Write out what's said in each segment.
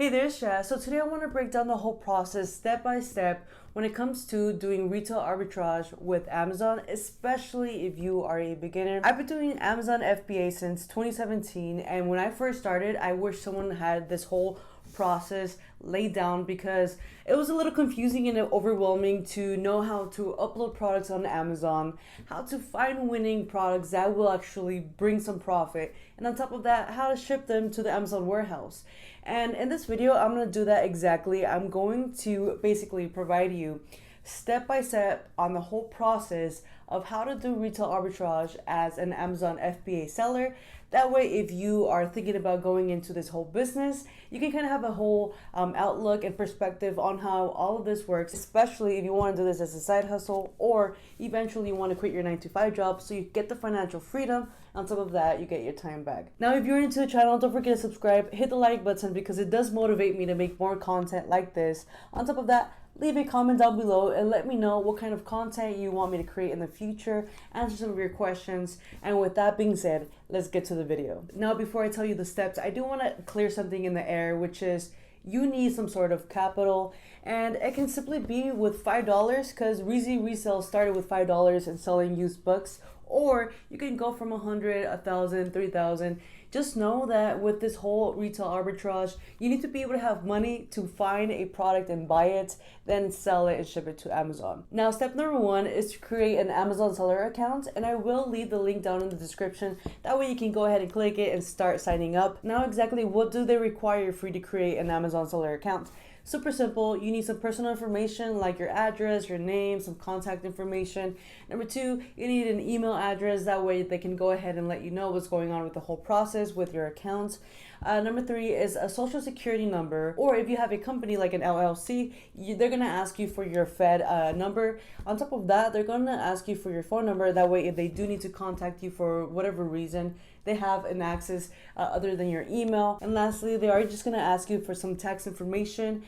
Hey there, Shaz. So today I want to break down the whole process step by step when it comes to doing retail arbitrage with Amazon, especially if you are a beginner. I've been doing Amazon FBA since 2017, and when I first started, I wish someone had this whole process laid down because it was a little confusing and overwhelming to know how to upload products on Amazon, how to find winning products that will actually bring some profit, and on top of that, how to ship them to the Amazon warehouse. And in this video, I'm going to do that exactly. I'm going to basically provide you step by step on the whole process of how to do retail arbitrage as an Amazon FBA seller. That way, if you are thinking about going into this whole business, you can kind of have a whole outlook and perspective on how all of this works, especially if you want to do this as a side hustle or eventually you want to quit your 9-to-5 job so you get the financial freedom. On top of that, you get your time back. Now, if you're into the channel, don't forget to subscribe, hit the like button because it does motivate me to make more content like this. On top of that, leave a comment down below and let me know what kind of content you want me to create in the future, answer some of your questions. And with that being said, let's get to the video. Now, before I tell you the steps, I do want to clear something in the air, which is you need some sort of capital, and it can simply be with $5 because Reezy Resale started with $5 and selling used books, or you can go from 100, 1,000, 3,000. Just know that with this whole retail arbitrage, you need to be able to have money to find a product and buy it, then sell it and ship it to Amazon. Now, step number one is to create an Amazon seller account, and I will leave the link down in the description. That way you can go ahead and click it and start signing up. Now, exactly what do they require for you to create an Amazon seller account? Super simple. You need some personal information like your address, your name, some contact information. Number two, you need an email address. That way they can go ahead and let you know what's going on with the whole process with your account. Number three is a social security number, or if you have a company like an LLC, they're going to ask you for your Fed number. On top of that, they're going to ask you for your phone number. That way, if they do need to contact you for whatever reason, they have an access other than your email. And lastly, they are just going to ask you for some tax information.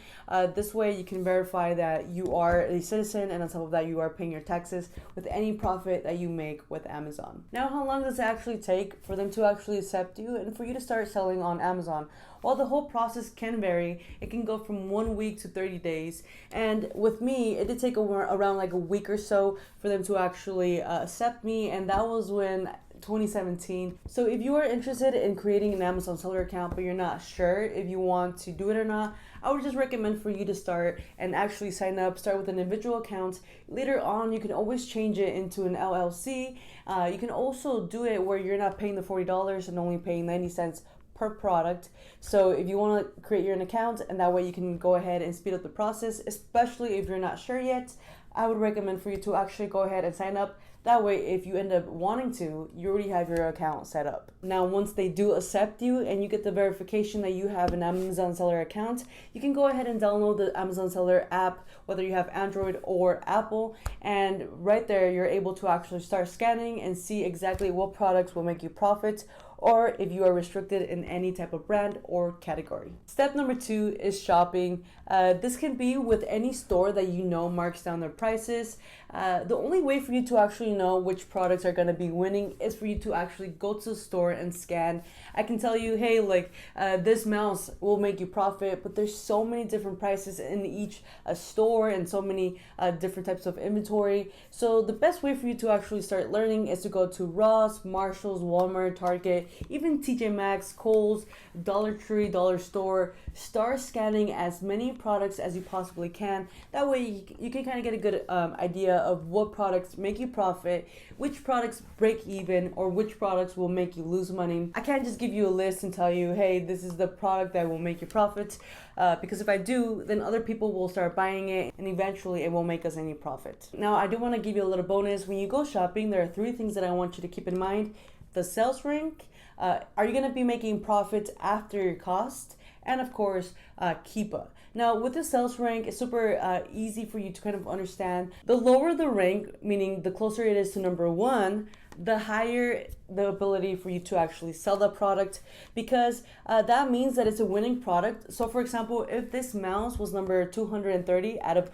This way you can verify that you are a citizen, and on top of that, you are paying your taxes with any profit that you make with Amazon. Now, how long does it actually take for them to actually accept you and for you to start selling on Amazon? Well, the whole process can vary. It can go from 1 week to 30 days. And with me, it did take around like a week or so for them to actually accept me. And that was when 2017. So if you are interested in creating an Amazon seller account, but you're not sure if you want to do it or not, I would just recommend for you to start and actually sign up, start with an individual account. Later on, you can always change it into an LLC. You can also do it where you're not paying the $40 and only paying 90 cents per product. So if you want to create your own account, and that way you can go ahead and speed up the process, especially if you're not sure yet, I would recommend for you to actually go ahead and sign up. That way, if you end up wanting to, you already have your account set up. Now, once they do accept you and you get the verification that you have an Amazon seller account, you can go ahead and download the Amazon seller app, whether you have Android or Apple. And right there, you're able to actually start scanning and see exactly what products will make you profit, or if you are restricted in any type of brand or category. Step number two is shopping. This can be with any store that you know marks down their prices. The only way for you to actually know which products are gonna be winning is for you to actually go to the store and scan. I can tell you, hey, like this mouse will make you profit, but there's so many different prices in each store and so many different types of inventory. So the best way for you to actually start learning is to go to Ross, Marshalls, Walmart, Target, even TJ Maxx, Kohl's, Dollar Tree, Dollar Store. Start scanning as many products as you possibly can. That way you can kind of get a good idea of what products make you profit, which products break even, or which products will make you lose money. I can't just give you a list and tell you, hey, this is the product that will make you profit, because if I do, then other people will start buying it and eventually it won't make us any profit. Now, I do want to give you a little bonus. When you go shopping, there are 3 things that I want you to keep in mind. The sales rank, are you going to be making profits after your cost? And of course, Keepa. Now, with the sales rank, it's super easy for you to kind of understand. The lower the rank, meaning the closer it is to number 1, the higher the ability for you to actually sell the product, because that means that it's a winning product. So for example, if this mouse was number 230 out of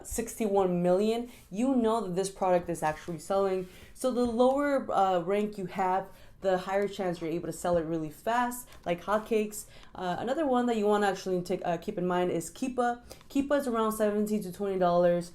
61 million, you know that this product is actually selling. So the lower rank you have, the higher chance you're able to sell it really fast, like hotcakes. Another one that you want to actually keep in mind is Keepa. Keepa is around $17 to $20.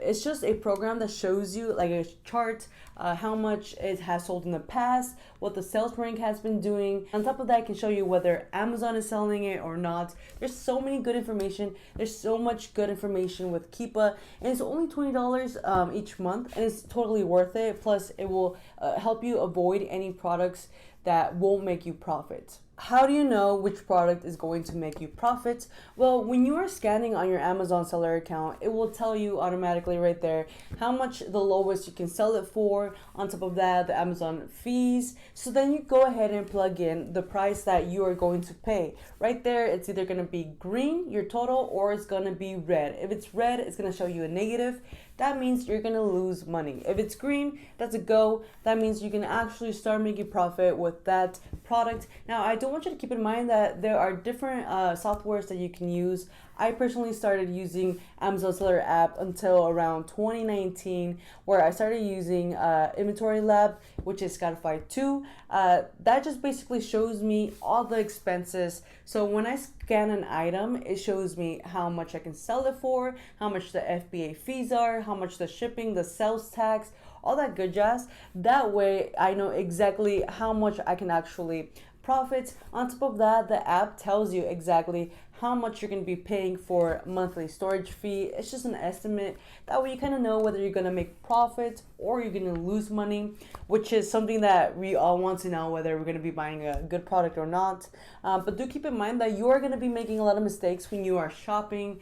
It's just a program that shows you, like a chart, how much it has sold in the past, what the sales rank has been doing. On top of that, it can show you whether Amazon is selling it or not. There's so many good information. There's so much good information with Keepa, and it's only $20 each month, and it's totally worth it. Plus, it will help you avoid any products that won't make you profit. How do you know which product is going to make you profit? Well, when you are scanning on your Amazon seller account, it will tell you automatically right there how much the lowest you can sell it for. On top of that, the Amazon fees. So then you go ahead and plug in the price that you are going to pay. Right there, it's either going to be green, your total, or it's going to be red. If it's red, it's going to show you a negative. That means you're gonna lose money. If it's green, that's a go. That means you can actually start making profit with that product. Now, I do want you to keep in mind that there are different softwares that you can use. I personally started using Amazon Seller app until around 2019, where I started using Inventory Lab, which is Spotify 2. That just basically shows me all the expenses. So when I scan an item, it shows me how much I can sell it for, how much the FBA fees are, how much the shipping, the sales tax, all that good jazz. That way I know exactly how much I can actually profit. On top of that, the app tells you exactly how much you're going to be paying for monthly storage fee. It's just an estimate. That way you kind of know whether you're going to make profit or you're going to lose money, which is something that we all want to know, whether we're going to be buying a good product or not. But do keep in mind that you are going to be making a lot of mistakes when you are shopping.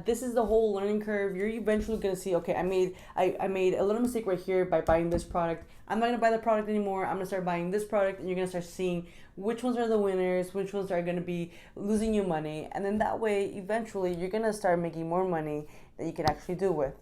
This is the whole learning curve. You're eventually going to see, okay, I made a little mistake right here by buying this product. I'm not going to buy the product anymore. I'm going to start buying this product, and you're going to start seeing which ones are the winners, which ones are going to be losing you money. And then that way, eventually, you're going to start making more money that you can actually do with.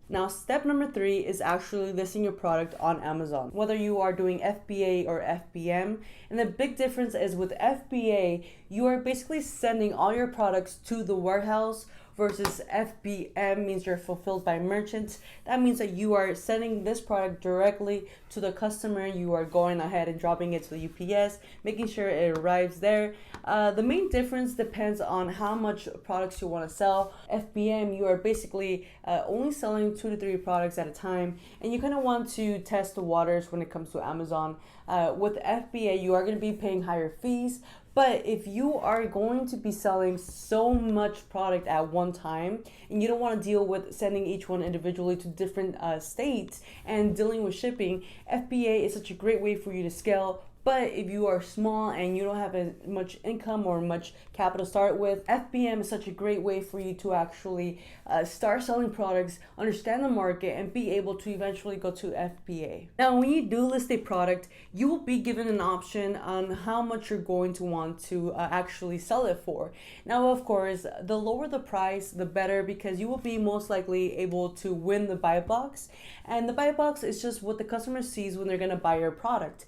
Now, step number 3 is actually listing your product on Amazon, whether you are doing FBA or FBM. And the big difference is with FBA, you are basically sending all your products to the warehouse, versus FBM means you're fulfilled by merchants. That means that you are sending this product directly to the customer. You are going ahead and dropping it to the UPS, making sure it arrives there. The main difference depends on how much products you want to sell. FBM, you are basically only selling 2 to 3 products at a time, and you kind of want to test the waters when it comes to Amazon. With FBA, you are going to be paying higher fees. But if you are going to be selling so much product at one time and you don't want to deal with sending each one individually to different states and dealing with shipping, FBA is such a great way for you to scale. But if you are small and you don't have as much income or much capital to start with, FBM is such a great way for you to actually start selling products, understand the market, and be able to eventually go to FBA. Now, when you do list a product, you will be given an option on how much you're going to want to actually sell it for. Now, of course, the lower the price, the better, because you will be most likely able to win the buy box. And the buy box is just what the customer sees when they're going to buy your product.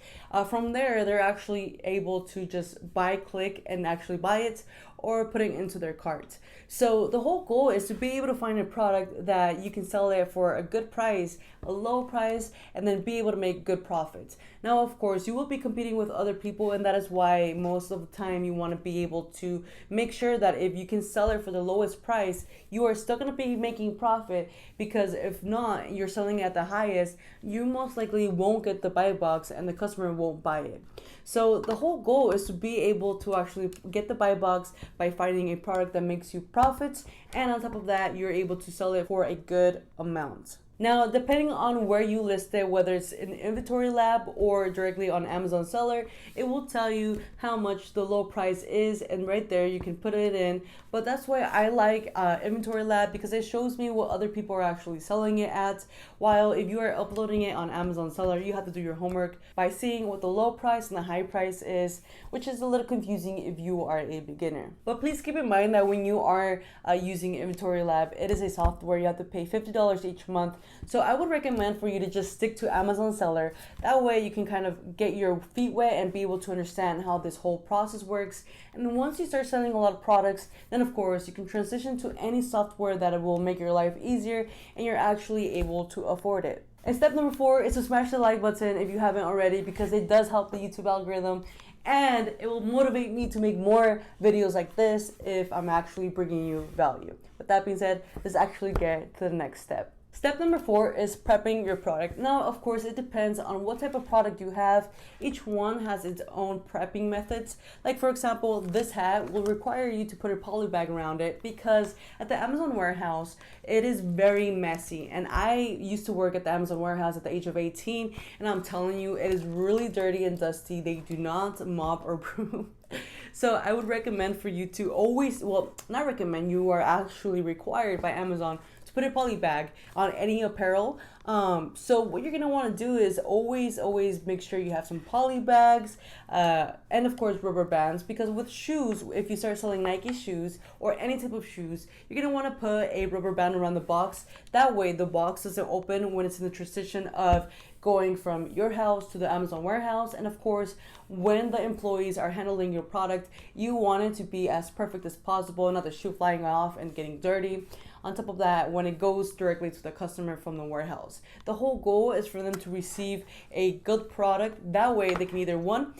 From there, they're actually able to just click and actually buy it or put it into their cart. So the whole goal is to be able to find a product that you can sell it for a good price, a low price, and then be able to make good profits. Now, of course, you will be competing with other people, and that is why most of the time you want to be able to make sure that if you can sell it for the lowest price, you are still going to be making profit, because if not, you're selling at the highest, you most likely won't get the buy box and the customer won't buy it. So the whole goal is to be able to actually get the buy box by finding a product that makes you profits, and on top of that, you're able to sell it for a good amount. Now, depending on where you list it, whether it's in Inventory Lab or directly on Amazon Seller, it will tell you how much the low price is, and right there you can put it in. But that's why I like Inventory Lab, because it shows me what other people are actually selling it at. While if you are uploading it on Amazon Seller, you have to do your homework by seeing what the low price and the high price is, which is a little confusing if you are a beginner. But please keep in mind that when you are using Inventory Lab, it is a software. You have to pay $50 each month. So I would recommend for you to just stick to Amazon Seller. That way you can kind of get your feet wet and be able to understand how this whole process works. And then once you start selling a lot of products, then of course you can transition to any software that will make your life easier and you're actually able to afford it. And step number 4 is to smash the like button if you haven't already, because it does help the YouTube algorithm and it will motivate me to make more videos like this if I'm actually bringing you value. With that being said, let's actually get to the next step. Step number 4 is prepping your product. Now, of course, it depends on what type of product you have. Each one has its own prepping methods. Like, for example, this hat will require you to put a poly bag around it because at the Amazon warehouse, it is very messy. And I used to work at the Amazon warehouse at the age of 18, and I'm telling you, it is really dirty and dusty. They do not mop or broom. So I would recommend for you to always, well, not recommend, you are actually required by Amazon to put a poly bag on any apparel. So what you're gonna want to do is always make sure you have some poly bags, and of course rubber bands, because with shoes, if you start selling Nike shoes or any type of shoes, you're gonna want to put a rubber band around the box. That way the box doesn't open when it's in the transition of going from your house to the Amazon warehouse. And of course, when the employees are handling your product, you want it to be as perfect as possible, not the shoe flying off and getting dirty. On top of that, when it goes directly to the customer from the warehouse, the whole goal is for them to receive a good product. That way they can either one,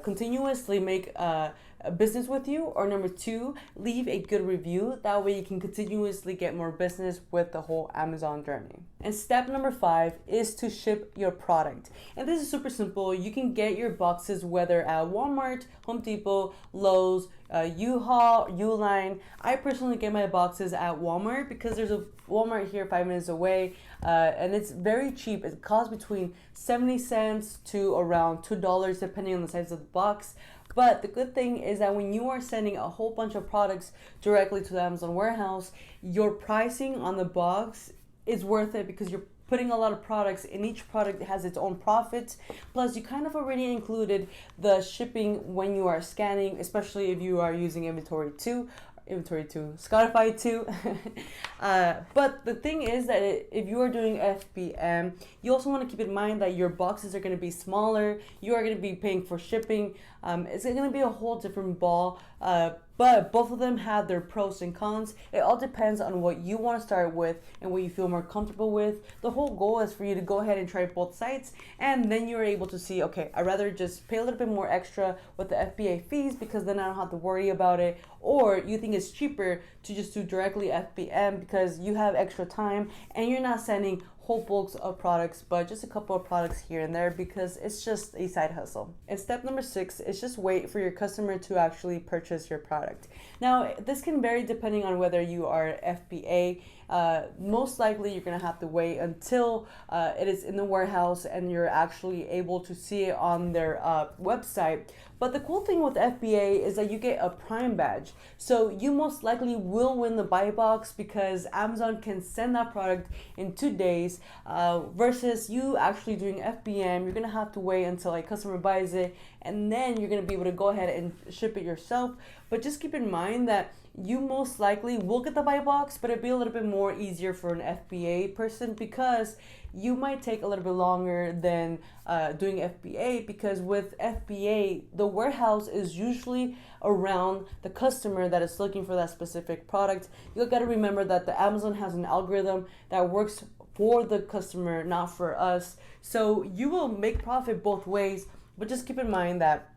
continuously make a business with you, or number 2, leave a good review. That way you can continuously get more business with the whole Amazon journey. And step number 5 is to ship your product. And this is super simple. You can get your boxes whether at Walmart, Home Depot, Lowe's, U-Haul, Uline. I personally get my boxes at Walmart because there's a Walmart here 5 minutes away, and it's very cheap. It costs between 70 cents to around $2 depending on the size of the box. But the good thing is that when you are sending a whole bunch of products directly to the Amazon warehouse, your pricing on the box is worth it because you're putting a lot of products, and each product has its own profit. Plus, you kind of already included the shipping when you are scanning, especially if you are using Inventory 2, Spotify 2. But the thing is that if you are doing FBA, you also want to keep in mind that your boxes are going to be smaller. You are going to be paying for shipping. It's going to be a whole different ball. But both of them have their pros and cons. It all depends on what you want to start with and what you feel more comfortable with. The whole goal is for you to go ahead and try both sides, and then you're able to see, okay, I'd rather just pay a little bit more extra with the FBA fees because then I don't have to worry about it. Or you think it's cheaper to just do directly FBM because you have extra time and you're not sending whole bulks of products, but just a couple of products here and there because it's just a side hustle. And step number 6 is just wait for your customer to actually purchase your product. Now, this can vary depending on whether you are FBA. Most likely you're gonna have to wait until it is in the warehouse and you're actually able to see it on their website. But the cool thing with FBA is that you get a Prime badge. So you most likely will win the buy box because Amazon can send that product in 2 days, versus you actually doing FBM. You're gonna have to wait until a customer buys it, and then you're gonna be able to go ahead and ship it yourself. But just keep in mind that you most likely will get the buy box, but it'll be a little bit more easier for an FBA person because you might take a little bit longer than doing FBA, because with FBA, the warehouse is usually around the customer that is looking for that specific product. You gotta remember that the Amazon has an algorithm that works for the customer, not for us. So you will make profit both ways, but just keep in mind that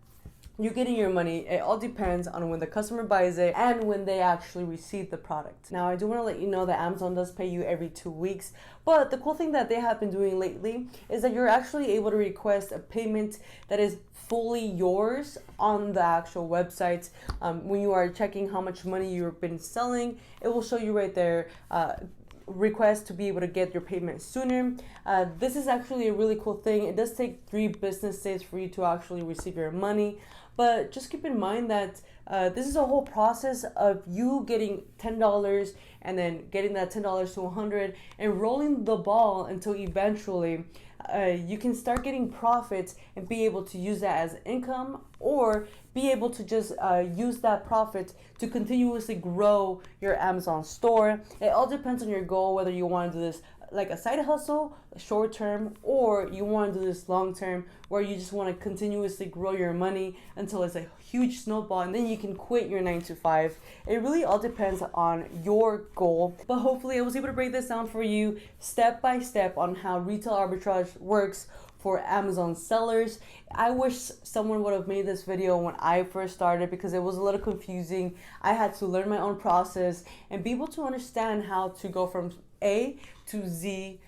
you're getting your money. It all depends on when the customer buys it and when they actually receive the product. Now, I do want to let you know that Amazon does pay you every 2 weeks, but the cool thing that they have been doing lately is that you're actually able to request a payment that is fully yours on the actual website. When you are checking how much money you've been selling, it will show you right there, request to be able to get your payment sooner. This is actually a really cool thing. It does take 3 business days for you to actually receive your money, but just keep in mind that this is a whole process of you getting $10 and then getting that $10 to $100 and rolling the ball until eventually you can start getting profits and be able to use that as income, or be able to just use that profit to continuously grow your Amazon store. It all depends on your goal, whether you want to do this like a side hustle, short term, or you want to do this long term where you just want to continuously grow your money until it's a huge snowball and then you can quit your 9 to 5. It really all depends on your goal. But hopefully I was able to break this down for you step by step on how retail arbitrage works for Amazon sellers. I wish someone would have made this video when I first started because it was a little confusing. I had to learn my own process and be able to understand how to go from A to Z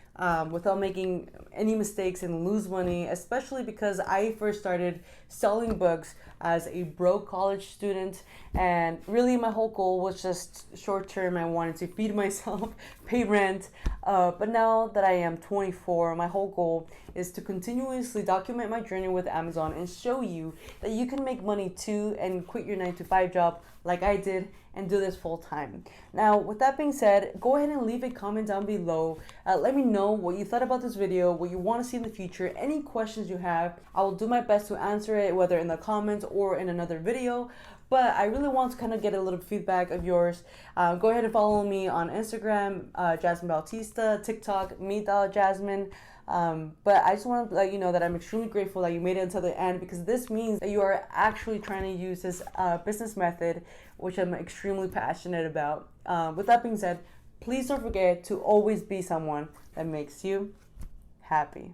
without making any mistakes and lose money, especially because I first started selling books as a broke college student, and really my whole goal was just short term. I wanted to feed myself, pay rent, but now that I am 24, my whole goal is to continuously document my journey with Amazon and show you that you can make money too and quit your 9 to 5 job like I did and do this full time. Now, with that being said, go ahead and leave a comment down below. Let me know what you thought about this video, what you want to see in the future, any questions you have. I will do my best to answer it, whether in the comments or in another video. But I really want to kind of get a little feedback of yours. Go ahead and follow me on Instagram, Jazmin Bautista, TikTok, me.Jazmin. But I just want to let you know that I'm extremely grateful that you made it until the end, because this means that you are actually trying to use this business method, which I'm extremely passionate about. With that being said, please don't forget to always be someone that makes you happy.